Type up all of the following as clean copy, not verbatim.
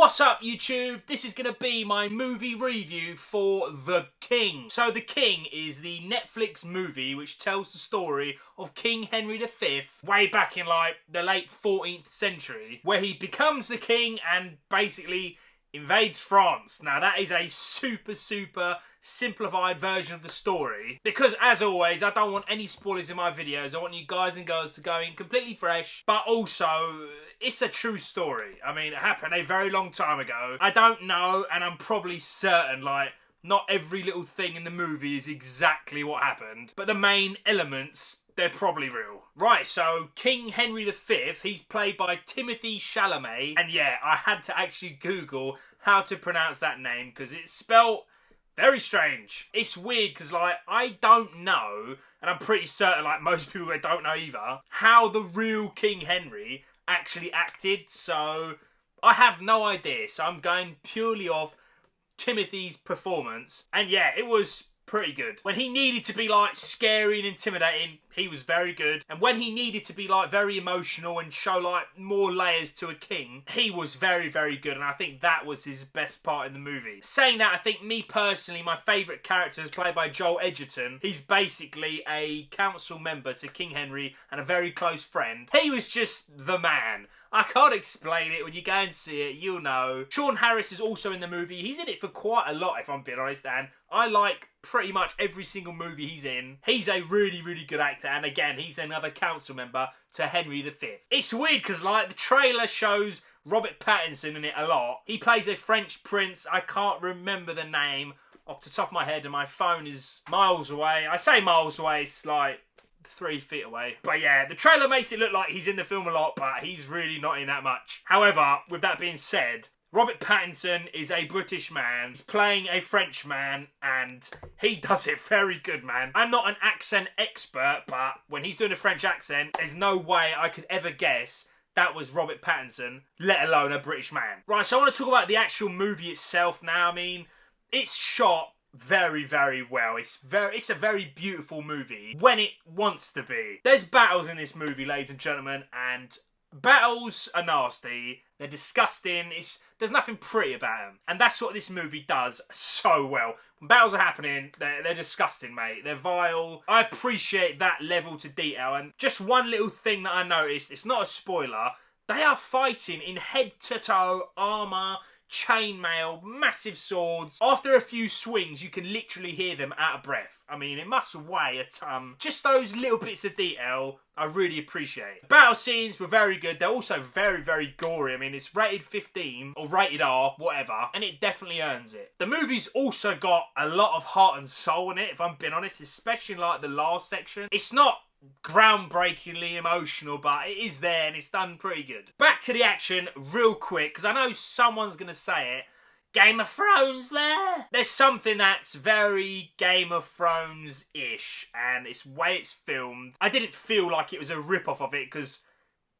What's up YouTube? This is going to be my movie review for The King. So The King is the Netflix movie which tells the story of King Henry V way back in like the late 14th century, where he becomes the king and basically invades France. Now that is a super simplified version of the story, because as always I don't want any spoilers in my videos. I want you guys and girls to go in completely fresh, but also it's a true story. I mean, it happened a very long time ago. I don't know, and I'm probably certain like not every little thing in the movie is exactly what happened, but the main elements, they're probably real. Right, so King Henry V, he's played by Timothy Chalamet, and yeah, I had to actually Google how to pronounce that name because it's spelled very strange. It's weird because like I don't know, and I'm pretty certain like most people don't know either, how the real King Henry actually acted, so I have no idea. So I'm going purely off Timothy's performance, and yeah, it was pretty good. When he needed to be like scary and intimidating, he was very good. And when he needed to be like very emotional and show like more layers to a king, he was very good, and I think that was his best part in the movie. Saying that, I think me personally, my favourite character is played by Joel Edgerton. He's basically a council member to King Henry and a very close friend. He was just the man. I can't explain it. When you go and see it, you'll know. Sean Harris is also in the movie. He's in it for quite a lot, if I'm being honest, and I like pretty much every single movie he's in. He's a really good actor, and again, he's another council member to Henry V. It's weird because like the trailer shows Robert Pattinson in it a lot. He plays a French prince. I can't remember the name off the top of my head, and my phone is miles away. I say miles away, it's like 3 feet away. But yeah, the trailer makes it look like he's in the film a lot, but he's really not in that much. However, with that being said, Robert Pattinson is a British man. He's playing a French man, and he does it very good, man. I'm not an accent expert, but when he's doing a French accent, there's no way I could ever guess that was Robert Pattinson, let alone a British man. Right, so I want to talk about the actual movie itself now. I mean, it's shot very well. It's a very beautiful movie when it wants to be. There's battles in this movie, ladies and gentlemen, and battles are nasty. They're disgusting. There's nothing pretty about them, and that's what this movie does so well. When battles are happening, they're disgusting, mate. They're vile. I appreciate that level to detail. And just one little thing that I noticed, it's not a spoiler, they are fighting in head-to-toe armour, chainmail, massive swords. After a few swings, you can literally hear them out of breath. I mean, it must weigh a ton. Just those little bits of detail, I really appreciate. The battle scenes were very good. They're also very gory. I mean, it's rated 15 or rated R, whatever, and it definitely earns it. The movie's also got a lot of heart and soul in it, if I'm being honest, especially like the last section. It's not groundbreakingly emotional, but it is there and it's done pretty good. Back to the action real quick, because I know someone's going to say it. Game of Thrones there? There's something that's very Game of Thrones-ish, and it's the way it's filmed. I didn't feel like it was a rip-off of it, because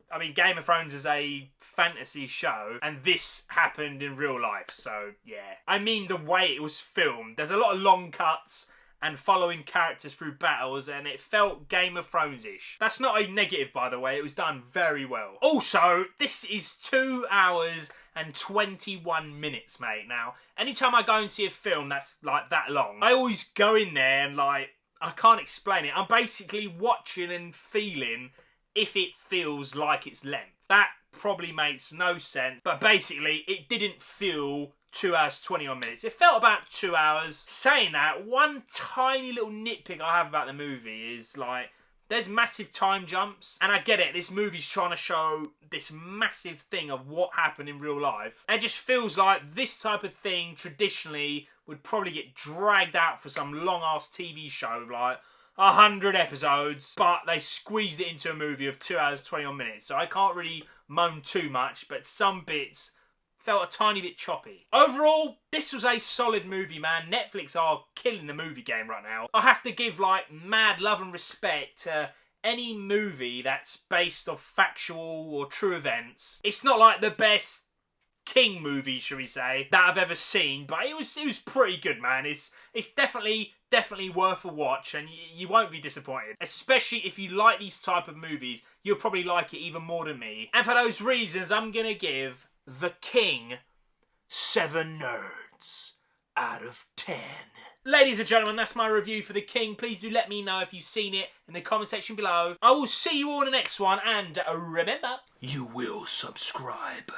I mean, Game of Thrones is a fantasy show, and this happened in real life, so yeah. I mean the way it was filmed. There's a lot of long cuts and following characters through battles, and it felt Game of Thrones-ish. That's not a negative, by the way. It was done very well. Also, this is 2 hours and 21 minutes, mate. Now, anytime I go and see a film that's like that long, I always go in there and like, I can't explain it. I'm basically watching and feeling if it feels like its length. That probably makes no sense, but basically it didn't feel 2 hours 21 minutes. It felt about 2 hours. Saying that, one tiny little nitpick I have about the movie is like, there's massive time jumps, and I get it, this movie's trying to show this massive thing of what happened in real life. It just feels like this type of thing traditionally would probably get dragged out for some long ass TV show of like 100 episodes, but they squeezed it into a movie of 2 hours 21 minutes, so I can't really moan too much, but some bits felt a tiny bit choppy. Overall, this was a solid movie, man. Netflix are killing the movie game right now. I have to give like mad love and respect to any movie that's based off factual or true events. It's not like the best King movie, shall we say, that I've ever seen, but it was pretty good, man. It's definitely worth a watch, and you won't be disappointed. Especially if you like these type of movies, you'll probably like it even more than me. And for those reasons, I'm gonna give The King 7 nerds out of 10. Ladies and gentlemen, that's my review for The King. Please do let me know if you've seen it in the comment section below. I will see you all in the next one, and remember, you will subscribe.